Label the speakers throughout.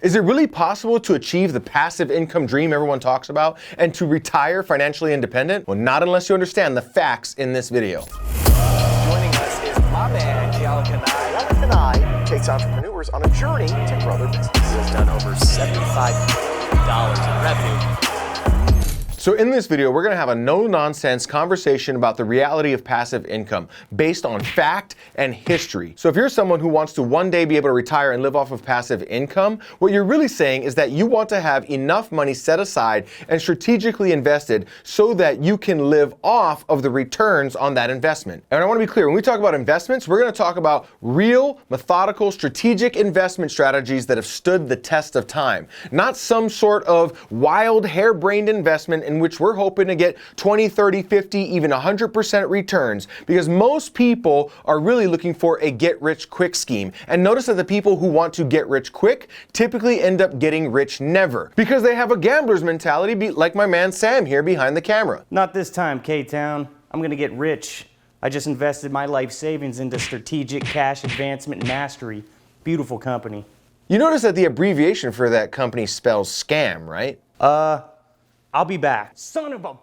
Speaker 1: Is it really possible to achieve the passive income dream everyone talks about and to retire financially independent? Well, not unless you understand the facts in this video.
Speaker 2: Joining us is my man, Keala Kanae. Keala Kanae takes entrepreneurs on a journey to grow their business. He has done over $75 million in revenue.
Speaker 1: So in this video, we're gonna have a no-nonsense conversation about the reality of passive income based on fact and history. So if you're someone who wants to one day be able to retire and live off of passive income, what you're really saying is that you want to have enough money set aside and strategically invested so that you can live off of the returns on that investment. And I wanna be clear, when we talk about investments, we're gonna talk about real, methodical, strategic investment strategies that have stood the test of time, not some sort of wild, harebrained investment in which we're hoping to get 20, 30, 50, even 100% returns, because most people are really looking for a get-rich-quick scheme. And notice that the people who want to get rich quick typically end up getting rich never, because they have a gambler's mentality, like my man Sam here behind the camera.
Speaker 3: Not this time, K-Town. I'm gonna get rich. I just invested my life savings into Strategic Cash Advancement Mastery. Beautiful company.
Speaker 1: You notice that the abbreviation for that company spells scam, right?
Speaker 3: I'll be back. Son of a...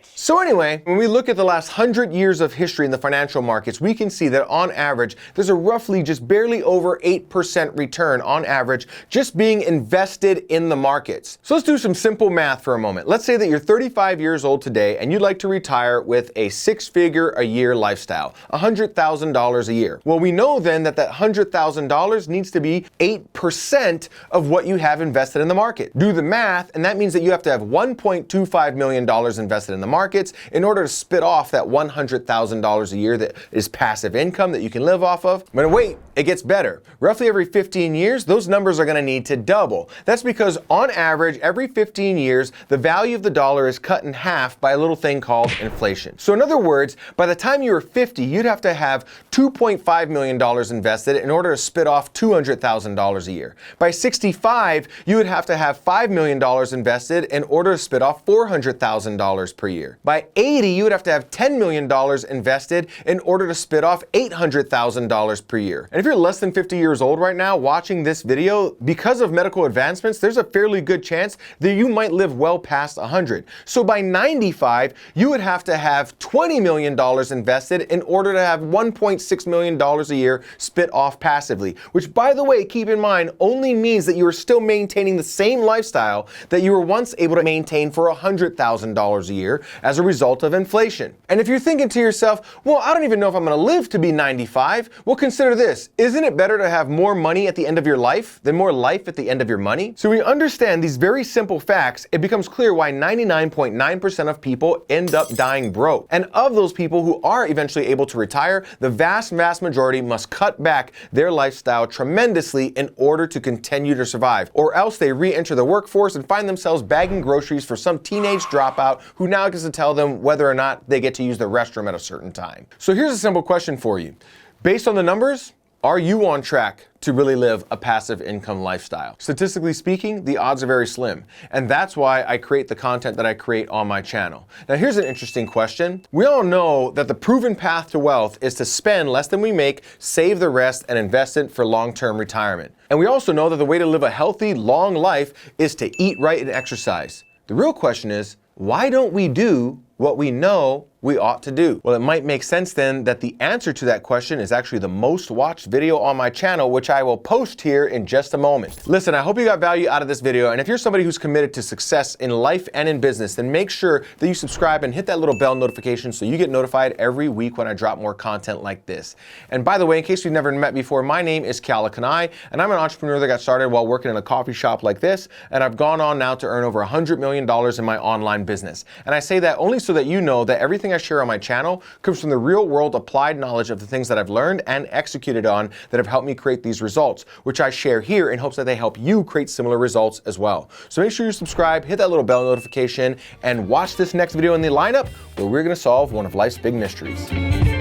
Speaker 1: So anyway, when we look at the last 100 years of history in the financial markets, we can see that on average, there's a roughly just barely over 8% return on average just being invested in the markets. So let's do some simple math for a moment. Let's say that you're 35 years old today and you'd like to retire with a six-figure a year lifestyle, $100,000 a year. Well, we know then that that $100,000 needs to be 8% of what you have invested in the market. Do the math, and that means that you have to have $1.25 million invested in the market in order to spit off that $100,000 a year that is passive income that you can live off of. But wait, it gets better. Roughly every 15 years, those numbers are going to need to double. That's because on average, every 15 years, the value of the dollar is cut in half by a little thing called inflation. So in other words, by the time you were 50, you'd have to have $2.5 million invested in order to spit off $200,000 a year. By 65, you would have to have $5 million invested in order to spit off $400,000 per year. By 80, you would have to have $10 million invested in order to spit off $800,000 per year. And if you're less than 50 years old right now watching this video, because of medical advancements, there's a fairly good chance that you might live well past 100. So by 95, you would have to have $20 million invested in order to have $1.6 million a year spit off passively, which, by the way, keep in mind, only means that you are still maintaining the same lifestyle that you were once able to maintain for $100,000 a year as a result of inflation. And if you're thinking to yourself, well, I don't even know if I'm going to live to be 95, well, consider this. Isn't it better to have more money at the end of your life than more life at the end of your money? So when you understand these very simple facts, it becomes clear why 99.9% of people end up dying broke. And of those people who are eventually able to retire, the vast majority must cut back their lifestyle tremendously in order to continue to survive, or else they re-enter the workforce and find themselves bagging groceries for some teenage dropout who now gets to tell them whether or not they get to use the restroom at a certain time. So here's a simple question for you. Based on the numbers, are you on track to really live a passive income lifestyle? Statistically speaking, the odds are very slim. And that's why I create the content that I create on my channel. Now here's an interesting question. We all know that the proven path to wealth is to spend less than we make, save the rest, and invest it for long-term retirement. And we also know that the way to live a healthy, long life is to eat right and exercise. The real question is, why don't we do what we know we ought to do? Well, it might make sense then that the answer to that question is actually the most watched video on my channel, which I will post here in just a moment. Listen, I hope you got value out of this video, and if you're somebody who's committed to success in life and in business, then make sure that you subscribe and hit that little bell notification so you get notified every week when I drop more content like this. And by the way, in case we've never met before, my name is Keala Kanae, and I'm an entrepreneur that got started while working in a coffee shop like this, and I've gone on now to earn over $100 million in my online business. And I say that only so that you know that everything I share on my channel comes from the real world applied knowledge of the things that I've learned and executed on that have helped me create these results, which I share here in hopes that they help you create similar results as well. So make sure you subscribe, hit that little bell notification, and watch this next video in the lineup where we're going to solve one of life's big mysteries.